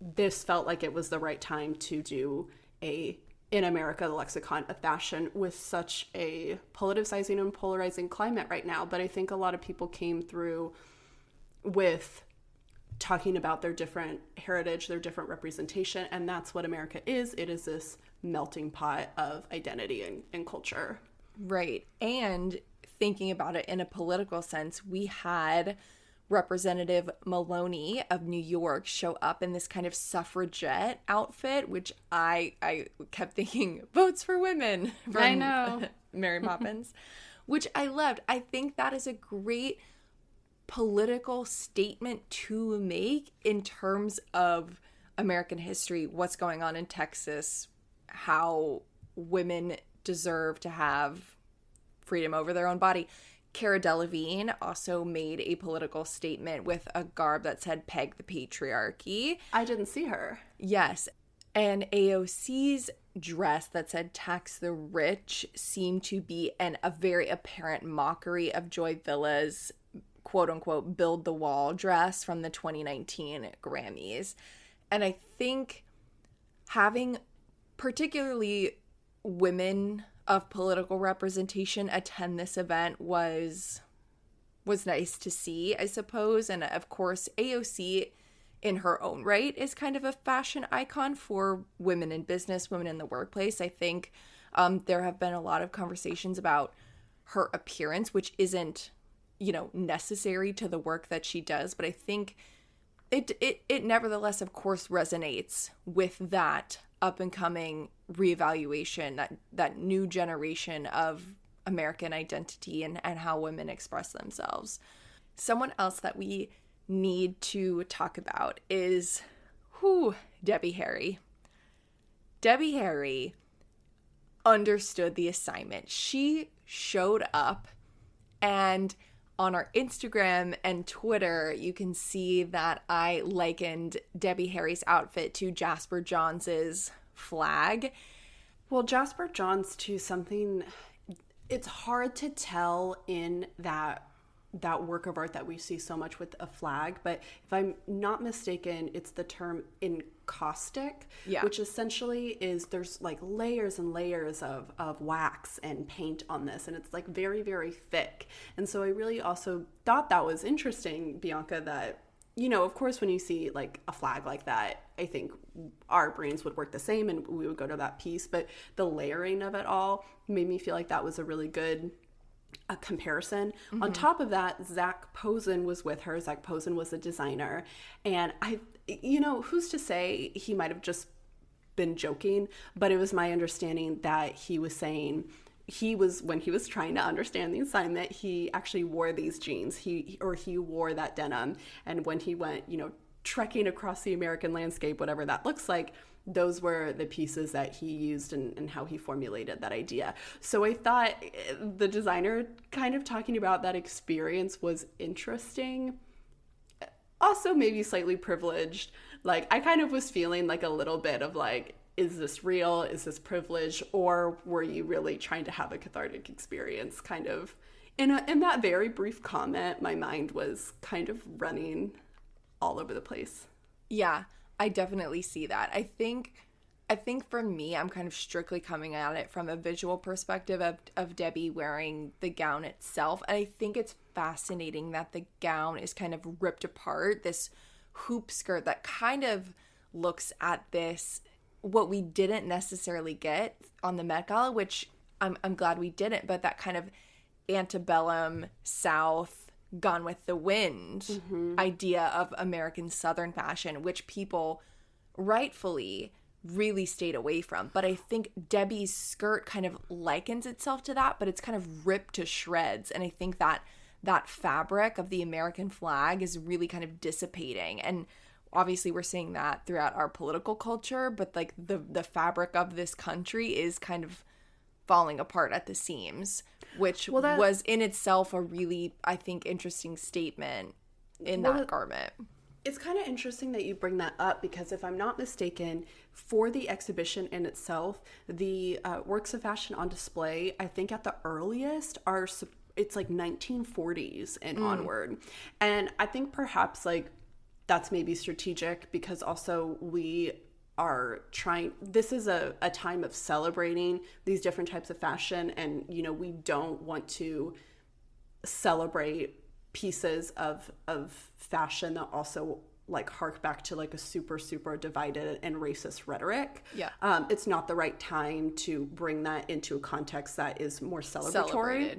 this felt like it was the right time to do in America, the Lexicon of Fashion, with such a politicizing and polarizing climate right now. But I think a lot of people came through with talking about their different heritage, their different representation, and that's what America is. It is this melting pot of identity and culture. Right. And thinking about it in a political sense, we had Representative Maloney of New York show up in this kind of suffragette outfit, which I kept thinking, votes for women from I know. Mary Poppins, which I loved. I think that is a great political statement to make in terms of American history, what's going on in Texas, how women deserve to have freedom over their own body. Cara Delevingne also made a political statement with a garb that said "Peg the patriarchy." I didn't see her. Yes. And AOC's dress that said "Tax the rich" seemed to be a very apparent mockery of Joy Villa's quote-unquote "build the wall" dress from the 2019 Grammys. And I think having particularly women of political representation attend this event was nice to see, I suppose. And of course, AOC in her own right is kind of a fashion icon for women in business, women in the workplace. I think there have been a lot of conversations about her appearance, which isn't, you know, necessary to the work that she does. But I think it nevertheless, of course, resonates with that up-and-coming reevaluation, that new generation of American identity and how women express themselves. Someone else that we need to talk about is Debbie Harry. Debbie Harry understood the assignment. She showed up, and on our Instagram and Twitter, you can see that I likened Debbie Harry's outfit to Jasper Johns's flag. Well, Jasper Johns, too, something, it's hard to tell in that work of art that we see so much with a flag, but if I'm not mistaken, it's the term encaustic, which essentially is there's like layers and layers of wax and paint on this, and it's like very, very thick. And so I really also thought that was interesting, Bianca, that, you know, of course, when you see like a flag like that, I think our brains would work the same and we would go to that piece, but the layering of it all made me feel like that was a really good comparison. Mm-hmm. On top of that, Zach Posen was with her. Zach Posen was a designer. And who's to say he might have just been joking, but it was my understanding that he was saying when he was trying to understand the assignment, he actually wore these jeans. He wore that denim. And when he went, trekking across the American landscape, whatever that looks like, those were the pieces that he used and how he formulated that idea. So I thought the designer kind of talking about that experience was interesting. Also maybe slightly privileged. Like, I kind of was feeling like a little bit of like, is this real? Is this privilege? Or were you really trying to have a cathartic experience? Kind of in that very brief comment, my mind was kind of running all over the place. Yeah, I definitely see that. I think I think for me, I'm kind of strictly coming at it from a visual perspective of Debbie wearing the gown itself. And I think it's fascinating that the gown is kind of ripped apart, this hoop skirt that kind of looks at this, what we didn't necessarily get on the Met Gala, which I'm glad we didn't, but that kind of antebellum South, Gone with the Wind idea of American Southern fashion, which people rightfully really stayed away from. But I think Debbie's skirt kind of likens itself to that, but it's kind of ripped to shreds. And I think that fabric of the American flag is really kind of dissipating. And obviously we're seeing that throughout our political culture, but like the fabric of this country is kind of falling apart at the seams, which was in itself a really, I think, interesting statement in that garment. It's kind of interesting that you bring that up, because if I'm not mistaken, for the exhibition in itself, the works of fashion on display, I think at the earliest are, it's like 1940s and onward. And I think perhaps like that's maybe strategic, because also we are trying, this is a time of celebrating these different types of fashion, and you know, we don't want to celebrate pieces of fashion that also like hark back to like a super divided and racist rhetoric. It's not the right time to bring that into a context that is more celebratory.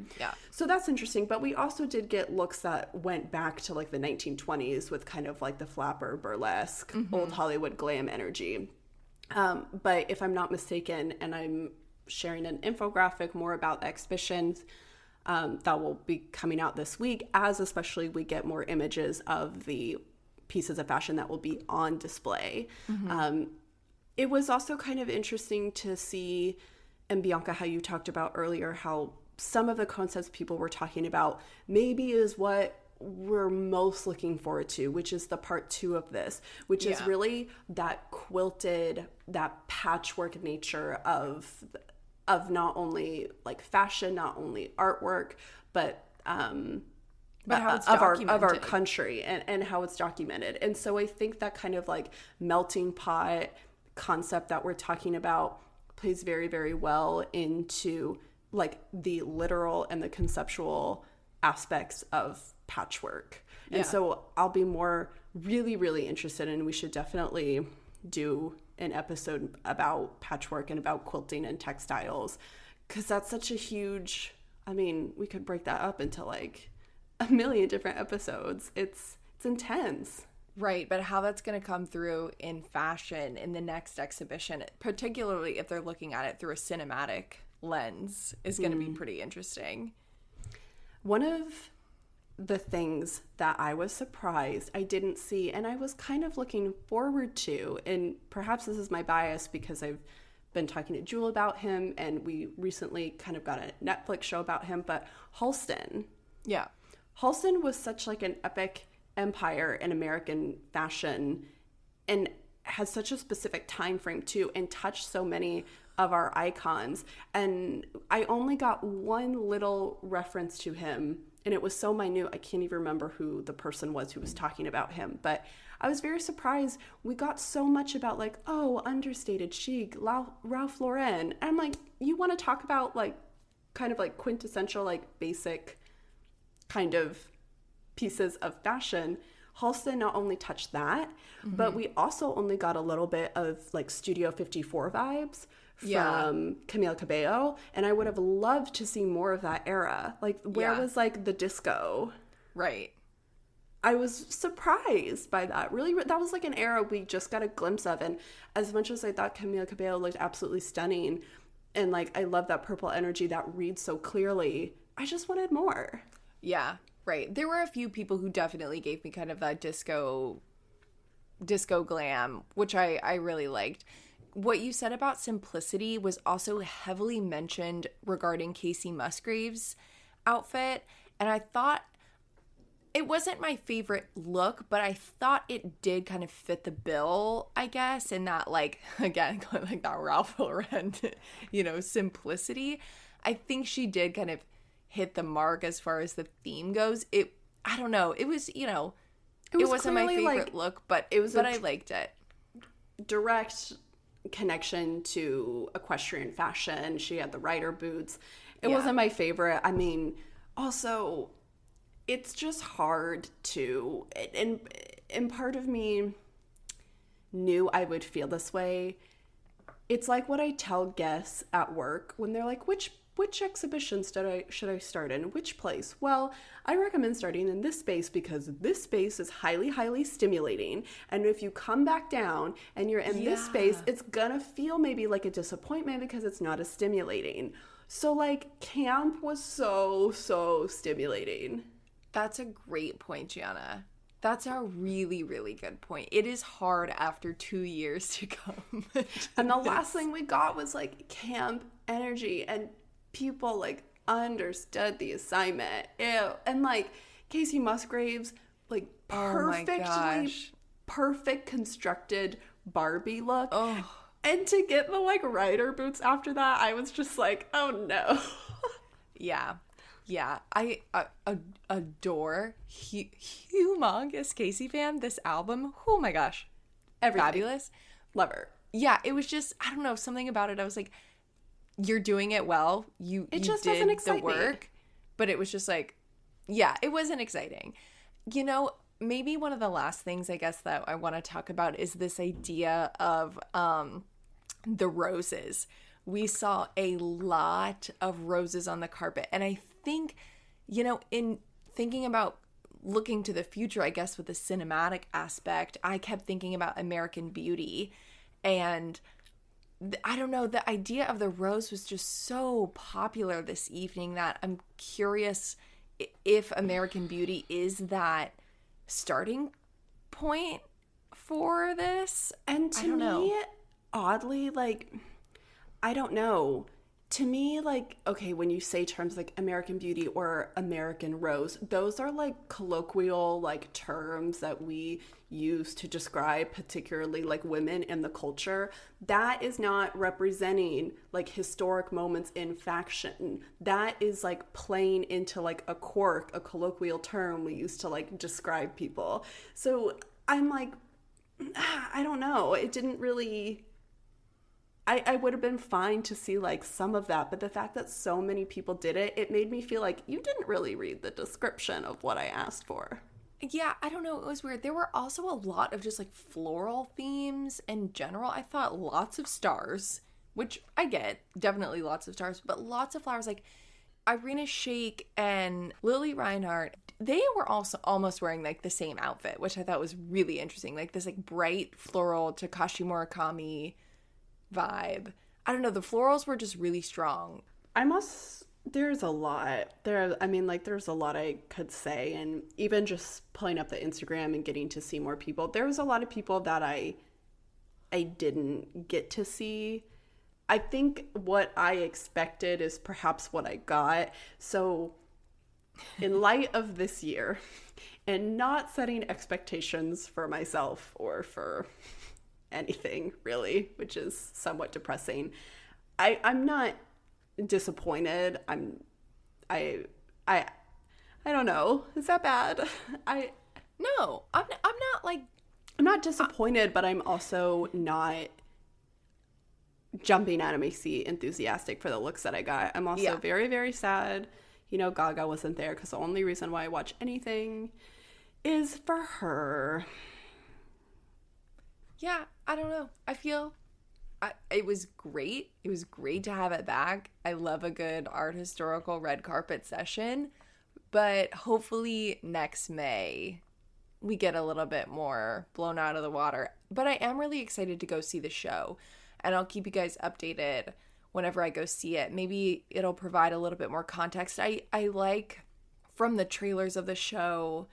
So that's interesting. But we also did get looks that went back to like the 1920s with kind of like the flapper burlesque, old Hollywood glam energy. But if I'm not mistaken, and I'm sharing an infographic more about the exhibitions that will be coming out this week, as especially we get more images of the pieces of fashion that will be on display. It was also kind of interesting to see, and Bianca, how you talked about earlier, how some of the concepts people were talking about maybe is what we're most looking forward to, which is the part 2 of this, which is really that quilted, that patchwork nature of not only like fashion, not only artwork, but how it's of our country and how it's documented. And so I think that kind of like melting pot concept that we're talking about plays very, very well into like the literal and the conceptual aspects of patchwork. And so I'll be really interested, and we should definitely do an episode about patchwork and about quilting and textiles, because that's such a huge, I mean, we could break that up into like a million different episodes. It's intense. Right, but how that's going to come through in fashion in the next exhibition, particularly if they're looking at it through a cinematic lens, is going to be pretty interesting. One of the things that I was surprised I didn't see, and I was kind of looking forward to, and perhaps this is my bias because I've been talking to Jewel about him, and we recently kind of got a Netflix show about him, but Halston. Yeah. Halston was such like an epic empire in American fashion, and has such a specific time frame too, and touched so many of our icons. And I only got one little reference to him, and it was so minute I can't even remember who the person was who was talking about him. But I was very surprised. We got so much about like, oh, understated chic, Ralph Lauren. And I'm like, you want to talk about like kind of like quintessential like basic kind of pieces of fashion. Halston not only touched that, but we also only got a little bit of like Studio 54 vibes from Camila Cabello, and I would have loved to see more of that era. Like, where was like the disco? Right. I was surprised by that. Really, that was like an era we just got a glimpse of, and as much as I thought Camila Cabello looked absolutely stunning, and like I love that purple energy that reads so clearly, I just wanted more. Yeah. Right. There were a few people who definitely gave me kind of that disco glam, which I really liked. What you said about simplicity was also heavily mentioned regarding Casey Musgrave's outfit. And I thought it wasn't my favorite look, but I thought it did kind of fit the bill, I guess, in that, like, again, like that Ralph Lauren, simplicity. I think she did kind of hit the mark as far as the theme goes. I don't know. It was, it wasn't my favorite look, but I liked it. Direct, connection to equestrian fashion. She had the rider boots. It Yeah. wasn't my favorite. I mean, also, it's just hard to, and part of me knew I would feel this way. It's like what I tell guests at work when they're like, which exhibition should I start in? Which place? Well, I recommend starting in this space because this space is highly, highly stimulating. And if you come back down and you're in this space, it's gonna feel maybe like a disappointment because it's not as stimulating. So like camp was so stimulating. That's a great point, Gianna. That's a really, really good point. It is hard after 2 years to come. And the last thing we got was like camp energy, and people like understood the assignment. Ew. And like Casey Musgraves, like perfect constructed Barbie look. Oh. And to get the like rider boots after that, I was just like, oh no. Yeah. I adore humongous Casey fan. This album, oh my gosh, Everything. fabulous. Love her. Yeah, it was just, I don't know, something about it. I was like, you're doing it well. You just did doesn't excite the work, but it was just like, yeah, it wasn't exciting. You know, maybe one of the last things I guess that I want to talk about is this idea of the roses. We saw a lot of roses on the carpet, and I think, you know, in thinking about looking to the future, I guess with the cinematic aspect, I kept thinking about American Beauty, and I don't know, the idea of the rose was just so popular this evening that I'm curious if American Beauty is that starting point for this. And to me, oddly, like, I don't know. To me, like, okay, when you say terms like American Beauty or American Rose, those are like colloquial like terms that we use to describe particularly like women in the culture. That is not representing like historic moments in fashion. That is like playing into like a quirk, a colloquial term we use to like describe people. So I'm like, I don't know. It didn't really... I would have been fine to see like some of that, but the fact that so many people did it, it made me feel like you didn't really read the description of what I asked for. Yeah, I don't know. It was weird. There were also a lot of just like floral themes in general. I thought lots of stars, which I get, definitely lots of stars, but lots of flowers. Like Irina Shayk and Lily Reinhardt, they were also almost wearing like the same outfit, which I thought was really interesting. Like this like bright floral Takashi Murakami vibe. I don't know, the florals were just really strong. There's a lot there's a lot I could say, and even just pulling up the Instagram and getting to see more people, there was a lot of people that I didn't get to see. I think what I expected is perhaps what I got. So in light of this year and not setting expectations for myself or for anything really, which is somewhat depressing, I'm not disappointed. I don't know. Is that bad? No, I'm not like... I'm not disappointed, but I'm also not jumping out of my seat enthusiastic for the looks that I got. I'm also very, very sad. You know, Gaga wasn't there because the only reason why I watch anything is for her. Yeah, I don't know. I feel it was great. It was great to have it back. I love a good art historical red carpet session, but hopefully next May we get a little bit more blown out of the water. But I am really excited to go see the show, and I'll keep you guys updated whenever I go see it. Maybe it'll provide a little bit more context. I like from the trailers of the show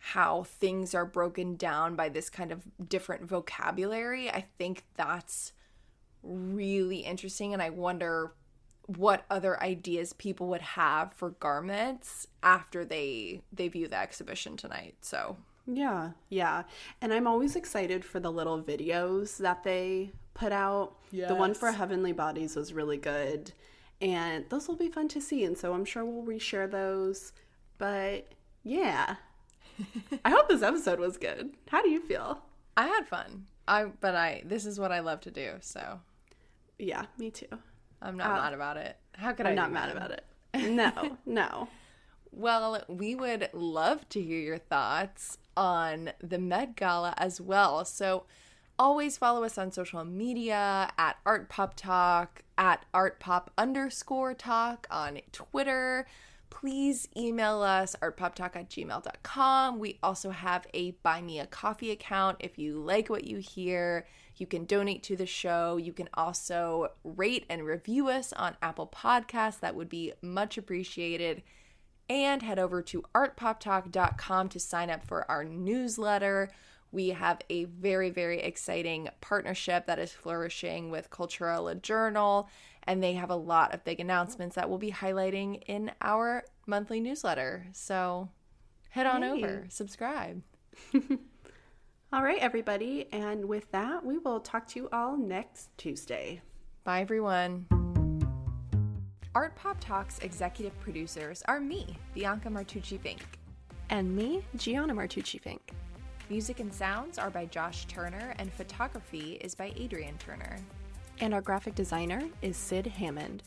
how things are broken down by this kind of different vocabulary. I think that's really interesting, and I wonder what other ideas people would have for garments after they view the exhibition tonight. So yeah, and I'm always excited for the little videos that they put out. Yes. The one for Heavenly Bodies was really good, and those will be fun to see, and so I'm sure we'll reshare those. But yeah, I hope this episode was good. How do you feel? I had fun. This is what I love to do, so. Yeah, me too. I'm not mad about it. How could I I'm be not mad about it. No, no. Well, we would love to hear your thoughts on the Met Gala as well. So always follow us on social media at Artpop Talk, at Artpop_Talk on Twitter. Please email us, artpoptalk@gmail.com. We also have a Buy Me a Coffee account. If you like what you hear, you can donate to the show. You can also rate and review us on Apple Podcasts. That would be much appreciated. And head over to artpoptalk.com to sign up for our newsletter. We have a very, very exciting partnership that is flourishing with Culturella Journal, and they have a lot of big announcements that we'll be highlighting in our monthly newsletter. So head on over, subscribe. All right, everybody. And with that, we will talk to you all next Tuesday. Bye, everyone. Artpop Talk's executive producers are me, Bianca Martucci-Fink. And me, Gianna Martucci-Fink. Music and sounds are by Josh Turner, and photography is by Adrian Turner. And our graphic designer is Sid Hammond.